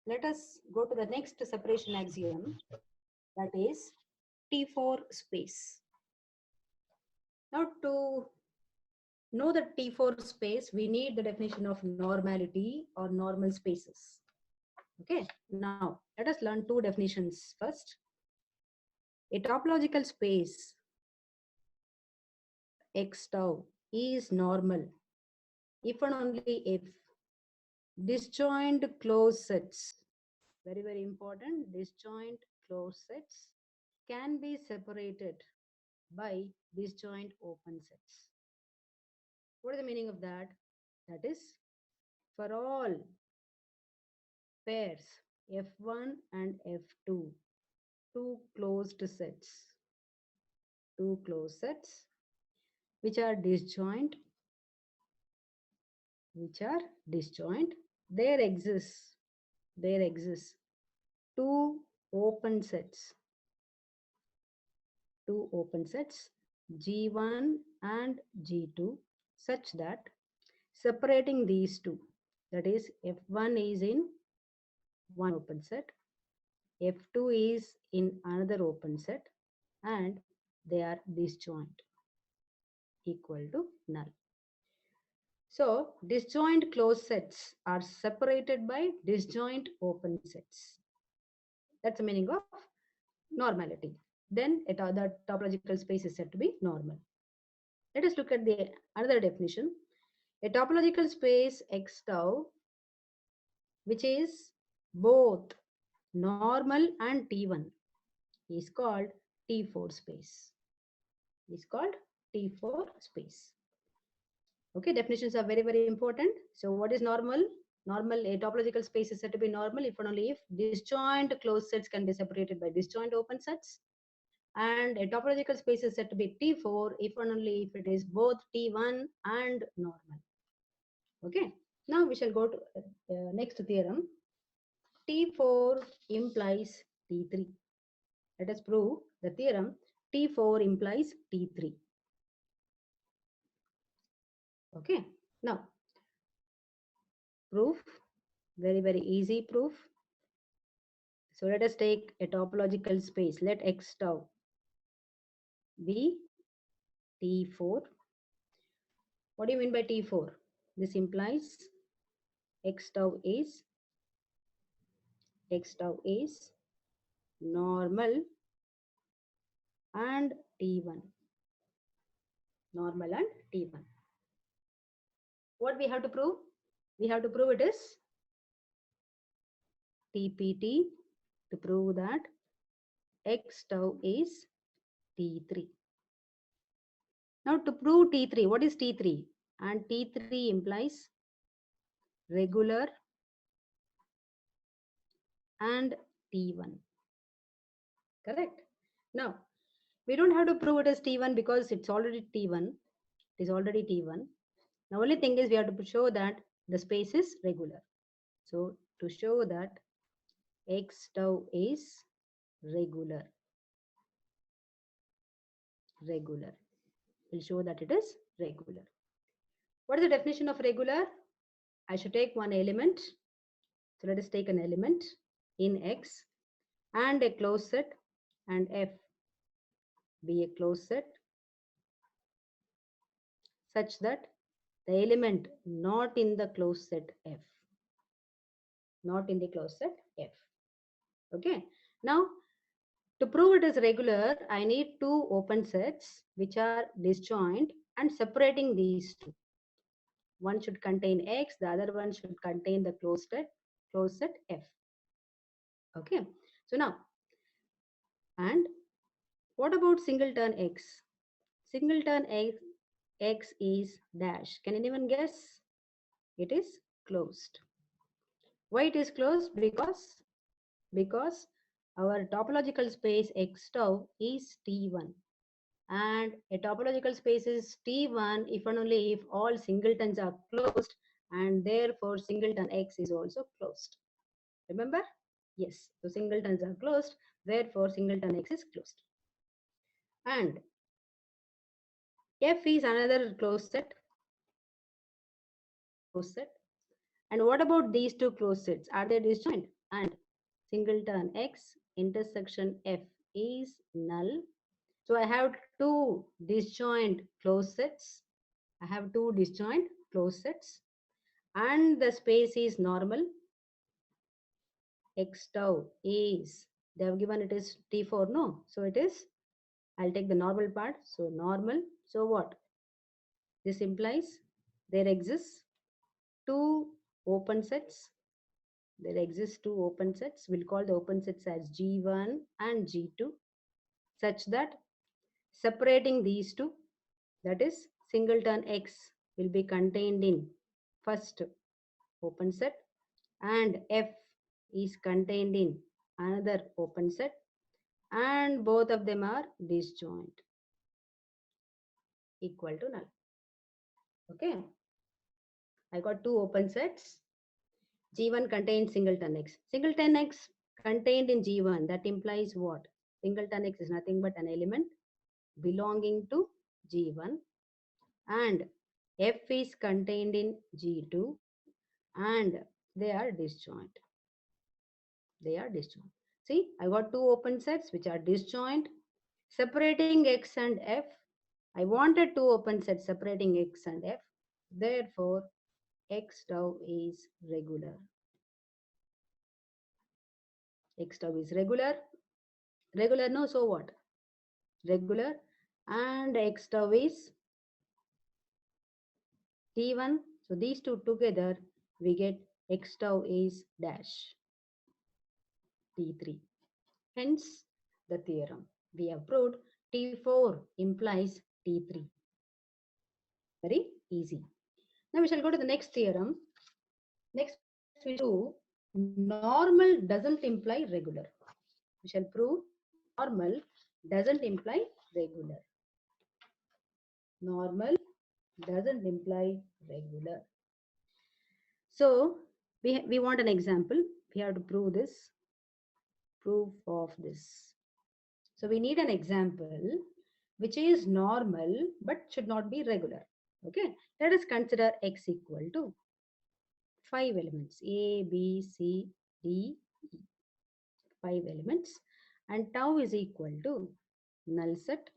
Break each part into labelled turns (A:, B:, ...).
A: Let us go to the next separation axiom, that is T4 space. Now to know the T4 space, we need the definition of normality or normal spaces. Okay, now let us learn two definitions first. A topological space X tau is normal if and only if disjoint closed sets, very important, disjoint closed sets can be separated by disjoint open sets. What is the meaning of that? That is, for all pairs F1 and F2, two closed sets, two closed sets which are disjoint, there exists two open sets, G1 and G2, such that separating these two, that is F1 is in one open set, F2 is in another open set, and they are disjoint, equal to null. So disjoint closed sets are separated by disjoint open sets. That's the meaning of normality. Then the topological space is said to be normal. Let us look at the another definition. A topological space X tau, which is both normal and T1, is called T4 space. Okay, definitions are very important. So what is normal? Normal, a topological space is said to be normal if and only if disjoint closed sets can be separated by disjoint open sets. And a topological space is said to be T4 if and only if it is both T1 and normal. Okay, now we shall go to next theorem. T4 implies T3. Let us prove the theorem T4 implies T3. Okay, now proof, very easy proof. So let us take a topological space. Let X tau be T4. What do you mean by T4? This implies X tau is normal and T1. Normal and T1. What we have to prove? We have to prove it is TPT to prove that X tau is T3. Now to prove T3, what is T3? And T3 implies regular and T1. Correct? Now, we don't have to prove it as T1 because it's already T1. It is already T1. The only thing is we have to show that the space is regular. So to show that X tau is regular. We'll show that it is regular. What is the definition of regular? I should take one element. So let us take an element in X and a closed set, and F be a closed set such that the element not in the closed set F. Okay. Now, to prove it is regular, I need two open sets which are disjoint and separating these two. One should contain X, the other one should contain the closed set F. Okay. So now, and what about singleton X? Singleton X is dash. Can anyone guess? It is closed. Why it is closed? Because our topological space X tau is T1. And a topological space is T1 if and only if all singletons are closed, and therefore singleton X is also closed. Remember? Yes. So singletons are closed, therefore singleton X is closed. And F is another closed set. And what about these two closed sets? Are they disjoint? And singleton X intersection F is null. So I have two disjoint closed sets. I have two disjoint closed sets. And the space is normal. X tau is, they have given it is T4, no? So it is, I'll take the normal part. So normal. So what? This implies there exists two open sets. There exist two open sets. We'll call the open sets as G1 and G2, such that separating these two, that is singleton X will be contained in first open set and F is contained in another open set, and both of them are disjoint, equal to null. Okay, I got two open sets. G1 contains singleton X. Singleton X contained in G1, that implies what? Singleton X is nothing but an element belonging to G1, and F is contained in G2, and they are disjoint. They are disjoint. See, I got two open sets which are disjoint. Separating X and F, I wanted two open sets separating X and F. Therefore, X tau is regular. X tau is regular. Regular, no, so what? Regular. And X tau is T1. So these two together, we get X tau is dash T3. Hence, the theorem. We have proved T4 implies T3. Very easy. Now we shall go to the next theorem. Next, we shall prove normal doesn't imply regular. We shall prove normal doesn't imply regular. Normal doesn't imply regular. So we want an example. We have to prove this. Proof of this. So we need an example which is normal but should not be regular. Okay. Let us consider X equal to 5 elements A, B, C, D, E. 5 elements, and tau is equal to null set,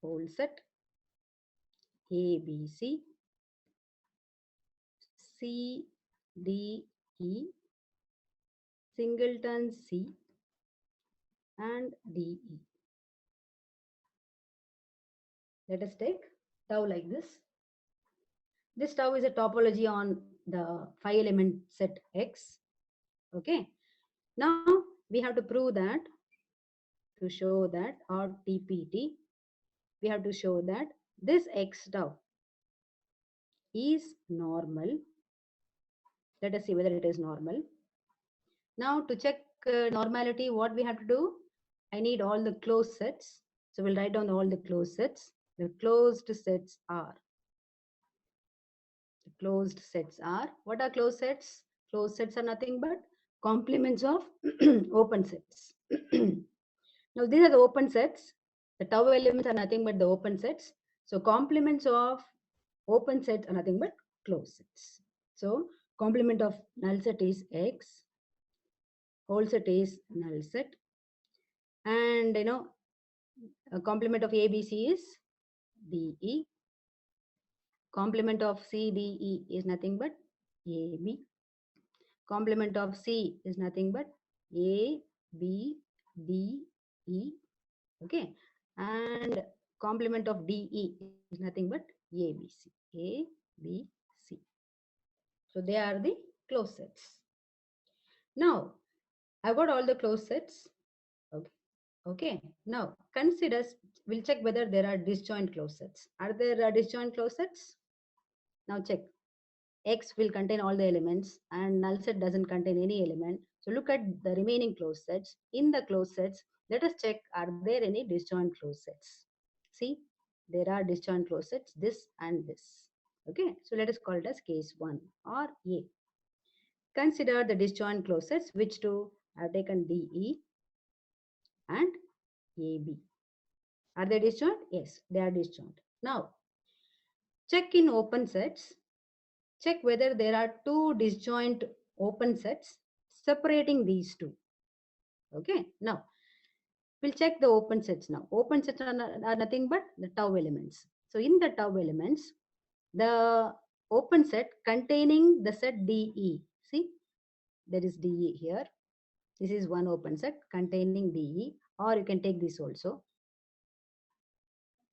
A: whole set, A, B, C, D, E, singleton C, and D, E. Let us take tau like this. This tau is a topology on the 5 element set X. Okay. Now we have to prove that, to show that, or TPT, we have to show that this X tau is normal. Let us see whether it is normal. Now to check normality, what we have to do? I need all the closed sets. So we'll write down all the closed sets. The closed sets are, what are closed sets? Closed sets are nothing but complements of open sets. Now these are the open sets. The tau elements are nothing but the open sets. So complements of open sets are nothing but closed sets. So complement of null set is X, whole set is null set, and a complement of ABC is DE. Complement of CDE is nothing but AB. Complement of C is nothing but A, B, D, E. Okay. And complement of DE is nothing but ABC. A, B, C. So they are the closed sets. Now, I've got all the closed sets. Okay. Okay. Now, consider, we'll check whether there are disjoint closed sets. Are there disjoint closed sets? Now check. X will contain all the elements and null set doesn't contain any element. So look at the remaining closed sets. In the closed sets, let us check, are there any disjoint closed sets? See, there are disjoint closed sets, this and this. Okay, so let us call it as case 1 or A. Consider the disjoint closed sets, which two? I've taken DE and AB. Are they disjoint? Yes, they are disjoint. Now, check in open sets. check whether there are two disjoint open sets separating these two. Okay, now we'll check the open sets now. Open sets are nothing but the tau elements. So in the tau elements, the open set containing the set DE. See, there is DE here. This is one open set containing DE, or you can take this also.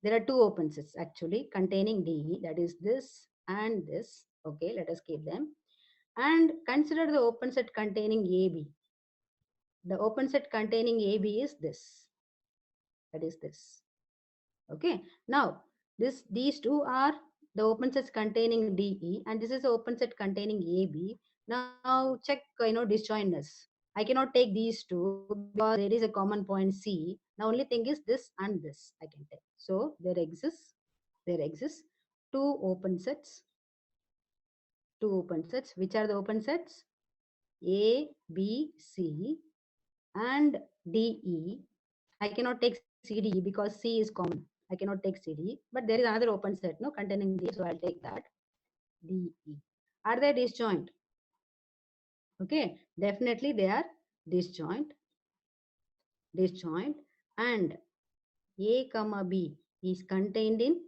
A: There are two open sets actually containing DE, that is this and this. Okay, let us keep them. And consider the open set containing AB. The open set containing AB is this. That is this. Okay. Now, these two are the open sets containing DE, and this is the open set containing AB. Now check disjointness. I cannot take these two because there is a common point C. The only thing is this and this I can take. So there exists two open sets. Two open sets. Which are the open sets? A, B, C, and DE. I cannot take CD because C is common. I cannot take CD, but there is another open set, no, containing D, so I'll take that. DE. Are they disjoint? Okay, definitely they are disjoint. Disjoint, and A comma B is contained in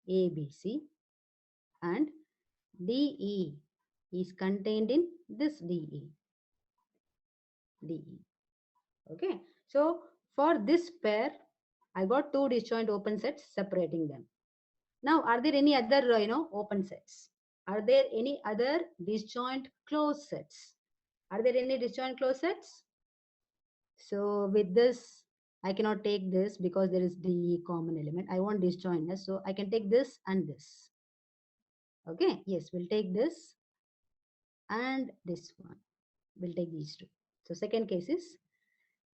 A: ABC, and DE is contained in this DE. DE. Okay, so for this pair, I got two disjoint open sets separating them. Now, are there any other, open sets? Are there any other disjoint closed sets? Are there any disjoint closed sets? So with this, I cannot take this because there is the common element. I want disjointness, so I can take this and this. Okay, yes, we'll take this and this one. We'll take these two. So second case is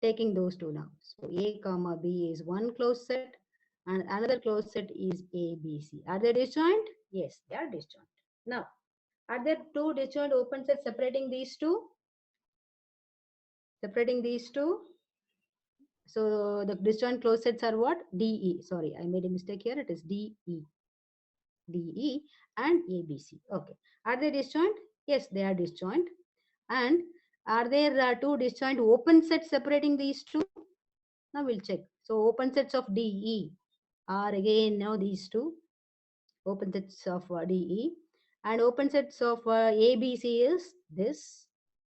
A: taking those two now. So A comma B is one closed set, and another closed set is A, B, C. Are they disjoint? Yes, they are disjoint. Now, are there two disjoint open sets separating these two? Separating these two? So the disjoint closed sets are what? DE. Sorry, I made a mistake here. It is DE. DE and ABC. Okay. Are they disjoint? Yes, they are disjoint. And are there two disjoint open sets separating these two? Now we'll check. So open sets of DE are again now these two open sets of DE, and open sets of ABC is this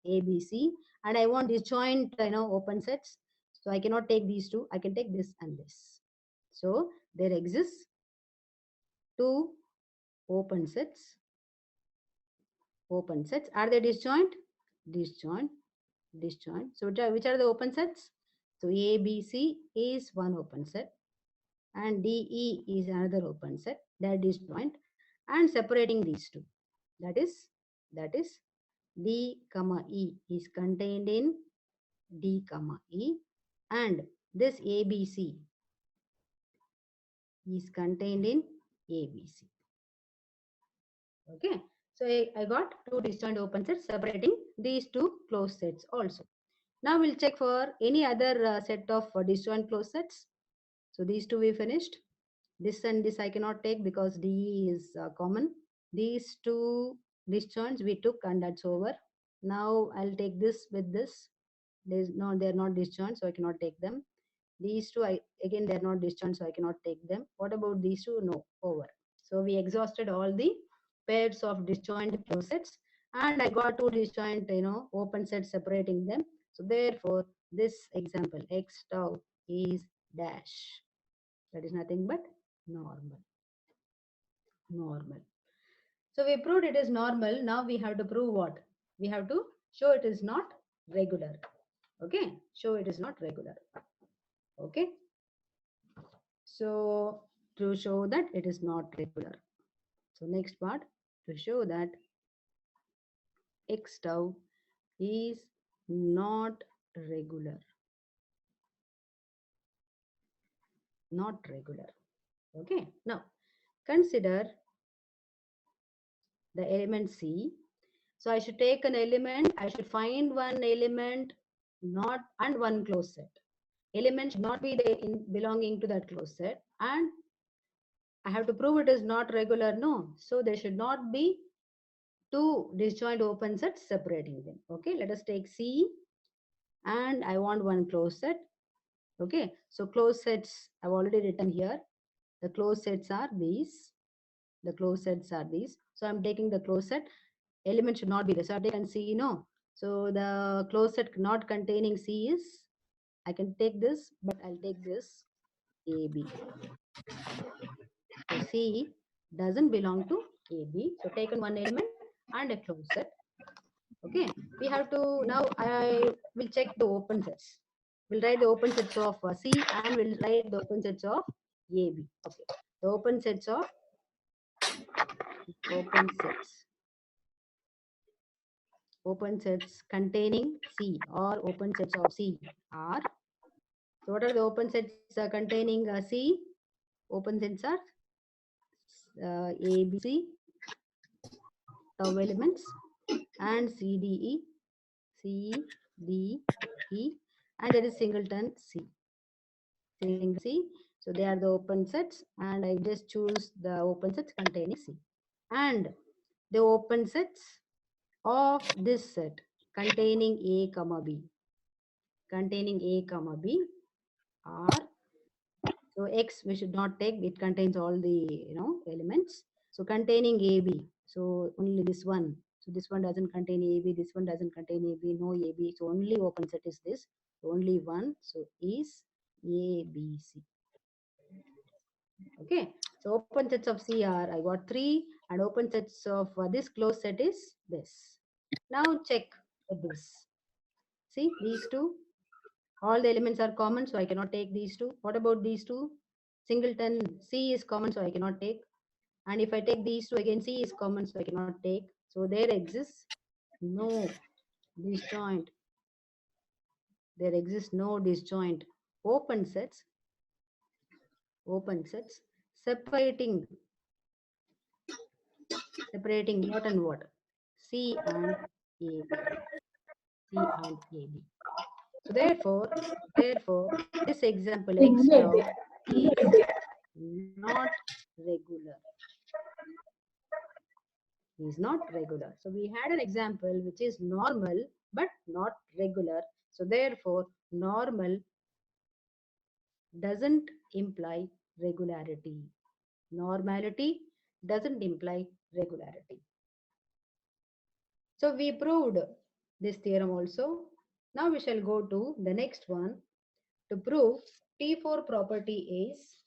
A: ABC, and I want disjoint open sets, so I cannot take these two. I can take this and this. So there exists two open sets. Open sets, are they disjoint? Disjoint. Disjoint. So which are the open sets? So ABC is one open set, and DE is another open set. They are disjoint, and separating these two. That is D comma E is contained in D comma E, and this ABC is contained in ABC. Okay, so I got two disjoint open sets separating these two closed sets also. Now we'll check for any other set of disjoint closed sets. So these two we finished. This and this I cannot take because DE is common. These two disjoints we took, and that's over. Now I'll take this with this. They're not disjoint, so I cannot take them. These two, again, they're not disjoint, so I cannot take them. What about these two? No, over. So we exhausted all the pairs of disjoint closed sets, and I got two disjoint, open sets separating them. So therefore, this example, X tau is dash. That is nothing but normal. Normal. So we proved it is normal. Now we have to prove what? We have to show it is not regular. Okay, show it is not regular. Okay, so to show that it is not regular. So next part, to show that X tau is not regular. Not regular. Okay, now consider the element C. So I should take an element, I should find one element not and one closed set. Element should not be belonging to that closed set, and I have to prove it is not regular. No, so there should not be two disjoint open sets separating them. Okay, let us take C and I want one closed set. Okay, so closed sets I've already written here. The closed sets are these. The closed sets are these. So I'm taking the closed set. Element should not be there. So I've taken C, no. So the closed set not containing C is, I can take this, but I'll take this AB. So C doesn't belong to AB. So taken one element and a closed set. Okay, we have to now I will check the open sets. We'll write the open sets of C and we'll write the open sets of AB. Okay, the open sets containing C or open sets of C are. So what are the open sets containing C? Open sets are A, B, C, tau elements, and C, D, E, C, D, E, and there is singleton C. Single C. So they are the open sets, and I just choose the open sets containing C. And the open sets of this set containing A comma B, are, so X we should not take, it contains all the elements. So containing AB, so only this one. So this one doesn't contain AB, this one doesn't contain AB, no AB. So only open set is this, only one. So is ABC. Okay, so open sets of C are, I got 3, and open sets of this closed set is this. Now check with this. See these two, all the elements are common, so I cannot take these two. What about these two? Singleton C is common, so I cannot take. And if I take these two again, C is common, so I cannot take. So there exists no disjoint. There exists no disjoint open sets separating what and what? C and AB. C and AB. So therefore, this example X tau is not regular. Is not regular. So we had an example which is normal but not regular. So therefore, normal doesn't imply regularity. Normality doesn't imply regularity. So we proved this theorem also. Now we shall go to the next one to prove T4 property is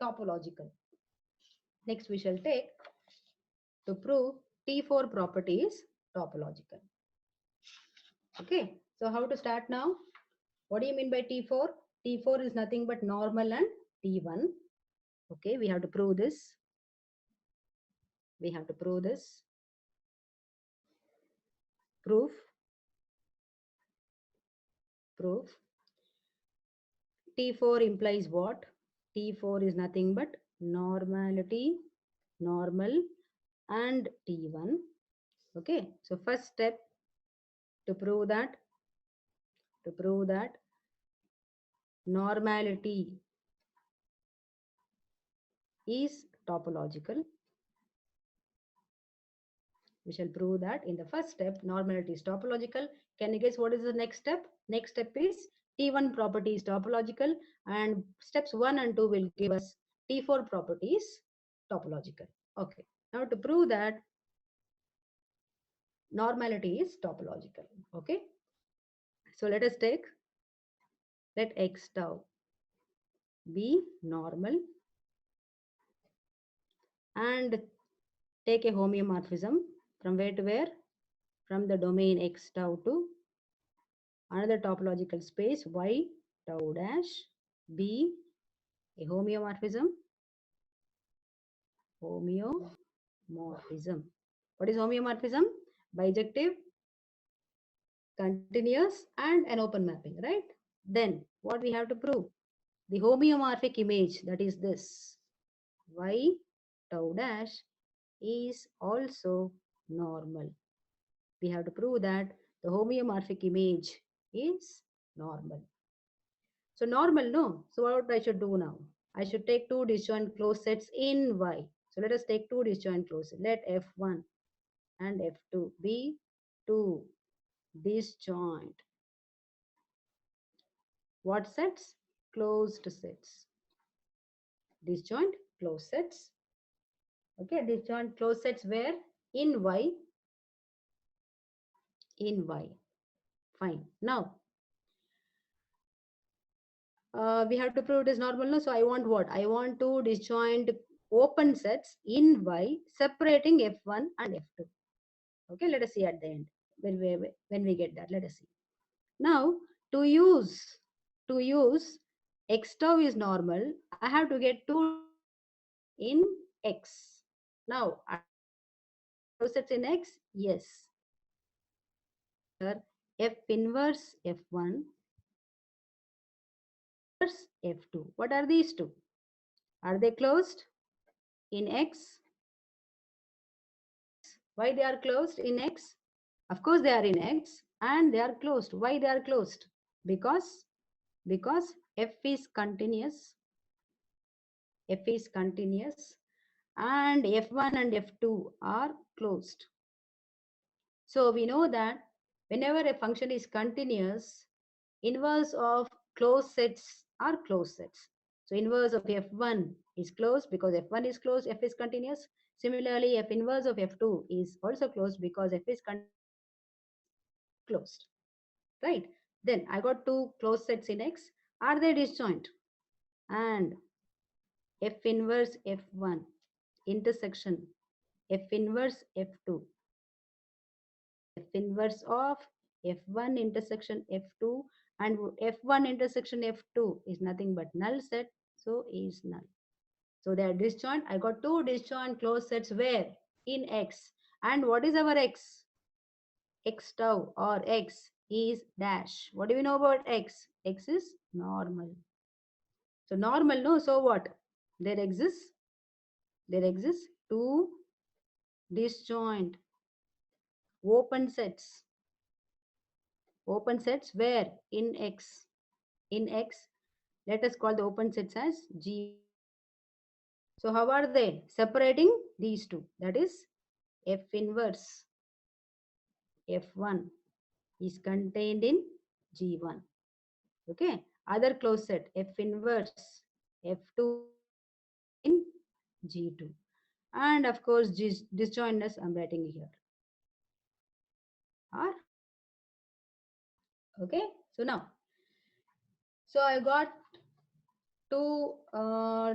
A: topological. Next we shall take to prove T4 property is topological. Okay, so how to start now? What do you mean by T4? T4 is nothing but normal and T1. Okay, we have to prove this. Proof. T4 implies what? T4 is nothing but normality, normal, and T1. Okay, so first step to prove that normality is topological. We shall prove that in the first step, normality is topological. Can you guess what is the next step? Next step is T1 property is topological, and steps 1 and 2 will give us T4 properties topological. Okay, now to prove that normality is topological. Okay, so let us take, let X tau be normal and take a homeomorphism from where to where? From the domain X tau to another topological space Y tau dash be a homeomorphism. What is homeomorphism? Bijective, continuous, and an open mapping, right? Then what we have to prove? The homeomorphic image, that is this Y tau dash is also normal. We have to prove that the homeomorphic image is normal. So normal, no. So what I should do now? I should take two disjoint closed sets in Y. So let us take two disjoint closed sets. Let F1 and F2 be two disjoint. What sets? Closed sets. Disjoint closed sets. Okay, disjoint closed sets where? In Y. In Y. Fine. Now, we have to prove it is normal. No? So I want what? I want two disjoint open sets in Y separating F1 and F2. Okay, let us see at the end when we get that. Let us see. Now, to use to use x tau is normal, I have to get two in X. Now, closed sets in X? Yes. Here, F inverse F1, inverse F2. What are these two? Are they closed in X? Why they are closed in X? Of course they are in X and they are closed. Why they are closed? Because F is continuous. F is continuous and F1 and F2 are closed. So we know that whenever a function is continuous, inverse of closed sets are closed sets. So inverse of F1 is closed because F1 is closed, F is continuous. Similarly, F inverse of F2 is also closed because F is closed. Right? Then I got two closed sets in X. Are they disjoint? And F inverse F1 intersection F inverse F2. F inverse of F1 intersection F2 and F1 intersection F2 is nothing but null set. So is null. So they are disjoint. I got two disjoint closed sets where? In X. And what is our X? X tau or X is dash. What do we know about X? X is normal. So normal, no? So what? There exists two disjoint open sets. Open sets where? In X. In X, let us call the open sets as G. So how are they? Separating these two. That is F inverse F1 is contained in G1. Okay. Other closed set F inverse F2 in G2. And of course, disjointness I'm writing here. R. Okay. So now, so I got two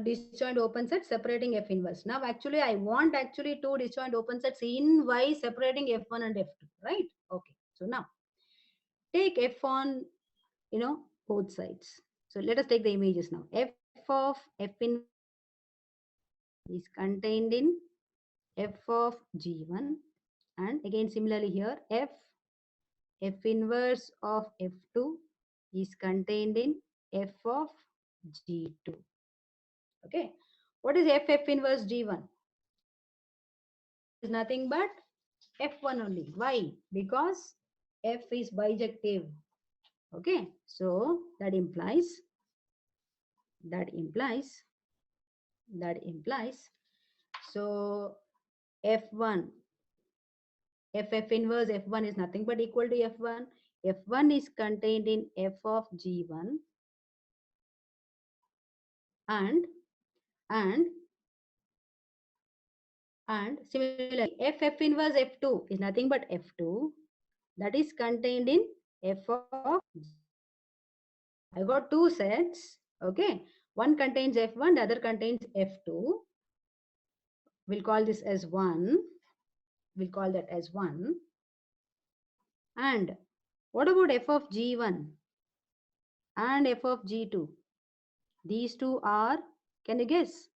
A: disjoint open sets separating F inverse. Now actually I want actually two disjoint open sets in Y separating F1 and F2, right? Okay. So now take F on, both sides. So let us take the images now. F of F in is contained in F of G1 and again similarly here F inverse of F2 is contained in F of G2. Okay. What is F inverse G1? Is nothing but F1 only. Why? Because F is bijective. Okay. So that implies so F1 F inverse F1 is nothing but equal to F1. F1 is contained in F of G1 and and similarly F inverse F2 is nothing but F2 that is contained in F of G. I got two sets. Okay. One contains F1, the other contains F2. We'll call this as 1. We'll call that as 1. And what about F of G1 and F of G2? These two are, can you guess?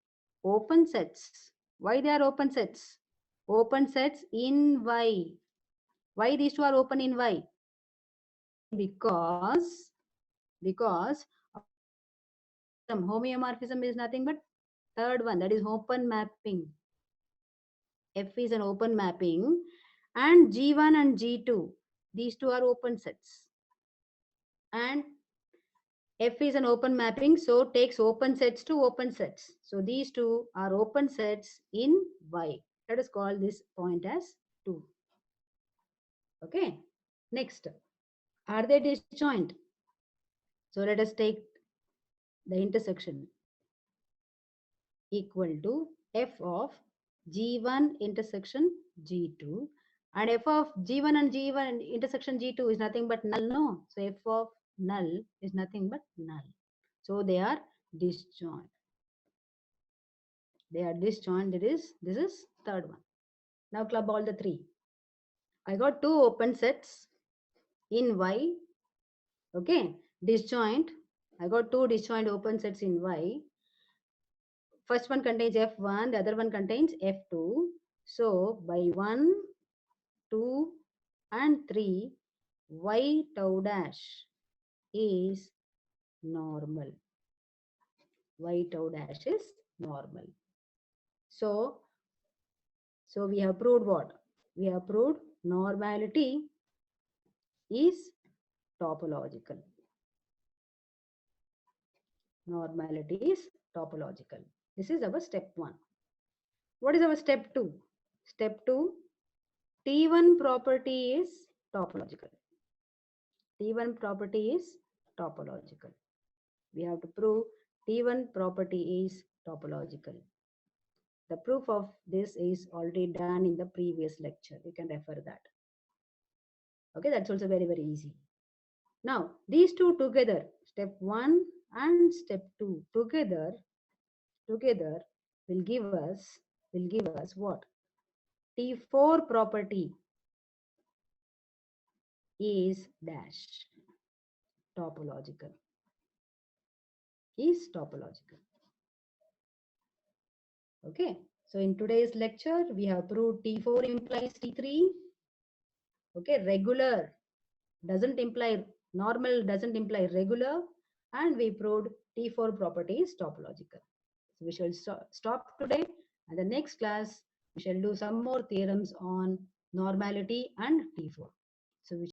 A: Open sets. Why they are open sets? Open sets in Y. Why these two are open in Y? Because homeomorphism is nothing but third one, that is open mapping. F is an open mapping and G1 and G2, these two are open sets. And F is an open mapping, so takes open sets to open sets. So these two are open sets in Y. Let us call this point as 2. Okay. Next, are they disjoint? So let us take the intersection equal to f of g1 intersection g2, and f of g1 and g1 intersection g2 is nothing but null, no? So f of null is nothing but null. So they are disjoint. They are disjoint. This is third one. Now club all the three. I got two open sets in Y. Okay, disjoint. I got two disjoint open sets in Y. First one contains F1, the other one contains F2. So by 1, 2, and 3, Y tau dash is normal. Y tau dash is normal. So we have proved what? We have proved normality is topological. Normality is topological. This is our step 1. What is our step 2? Step 2, T1 property is topological. T1 property is topological. We have to prove T1 property is topological. The proof of this is already done in the previous lecture. You can refer that. Okay, that's also very, very easy. Now, these two together, step 1 and step 2 together will give us what? T4 property is dash topological. Is topological. Okay, so in today's lecture, we have proved T4 implies T3. Okay, regular doesn't imply normal, doesn't imply regular, and we proved T4 property is topological. So we shall stop today, and the next class we shall do some more theorems on normality and T4. So we